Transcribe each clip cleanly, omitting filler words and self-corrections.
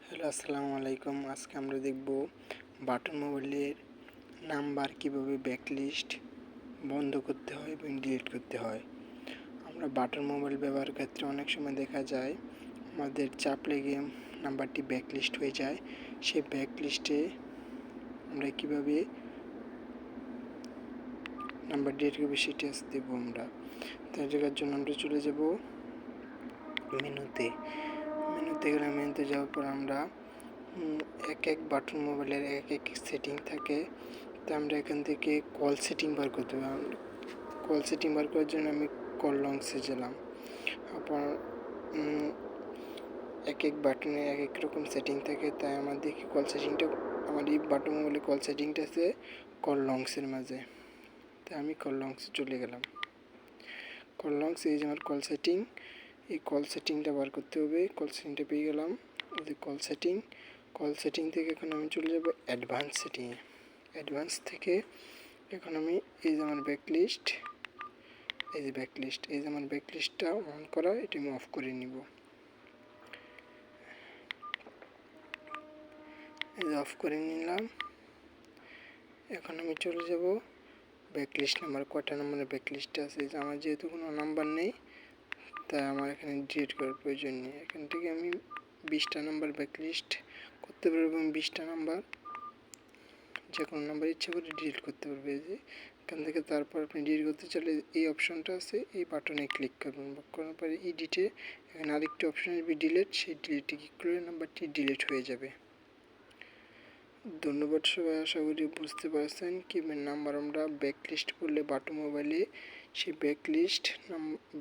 Hello, আসসালামু আলাইকুম। আজকে আমরা দেখব বাটন মোবাইলের নাম্বার কিভাবে ব্যাকলিস্ট বন্ধ করতে হয় এবং ডিলিট করতে হয়। আমরা বাটন মোবাইল ব্যবহারের ক্ষেত্রে অনেক সময় দেখা যায় আমাদের চাপ লেগে নাম্বারটি ব্যাকলিস্ট হয়ে যায়। সেই ব্যাকলিস্টে আমরা কিভাবে নাম্বার ডিলিট করবো সেটা দেখব আমরা। তাই দেখার জন্য আমরা চলে যাব মেনুতে গেলে মেনুতে যাওয়ার পর আমরা এক এক বাটন মোবাইলের এক এক সেটিং থাকে। তো আমরা এখান থেকে কল সেটিং বার করতে হবে। কল সেটিং বার করার জন্য আমি কল লংসে গেলাম। আপনার এক এক বাটনে এক এক রকম সেটিং থাকে, তাই আমার দেখি কল সেটিংটা আমার এই বাটন মোবাইলে কল সেটিংটা আছে কল লংসের মাঝে। তাই আমি কল লংসে চলে গেলাম। কল লংস এই যে আমার কল সেটিং, এই কল সেটিংটা বার করতে হবে। কল সেটিংটা পেয়ে গেলাম। কল সেটিং থেকে এখন আমি চলে যাব অ্যাডভান্স সেটিংয়ে। অ্যাডভান্স থেকে এখন আমি এই যে আমার ব্যাকলিস্ট, এই যে আমার ব্যাকলিস্টটা অন করা, এটা আমি অফ করে নিব। এই যে অফ করে নিলাম। এখন আমি চলে যাব ব্যাকলিস্ট নাম্বার, কয়টা নাম্বারের ব্যাকলিস্টে আছে। যে আমার যেহেতু কোনো নাম্বার নেই, তাই আমার এখানে ডিলিট করার প্রয়োজন নেই। এখান থেকে আমি 20টা নাম্বার ব্যাকলিস্ট করতে পারবো এবং 20টা নাম্বার যে কোনো নাম্বার ইচ্ছা করে ডিলিট করতে পারবে। যে এখান থেকে তারপর আপনি ডিলিট করতে চাইলে এই অপশনটা আছে, এই বাটনে ক্লিক করবেন। করার পরে এডিটে এখানে আরেকটি অপশন আসবে ডিলিট, সেই ডিলিটে ক্লিক করলে নাম্বারটি ডিলিট হয়ে যাবে। ধন্যবাদ সবাই, আশা করি বুঝতে পারছেন কীভাবে নাম্বার আমরা ব্যাকলিস্ট করলে বাটন মোবাইলে সেই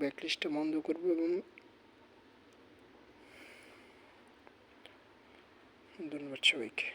ব্যাকলিস্টটা বন্ধ করবো। এবং ধন্যবাদ সবাইকে।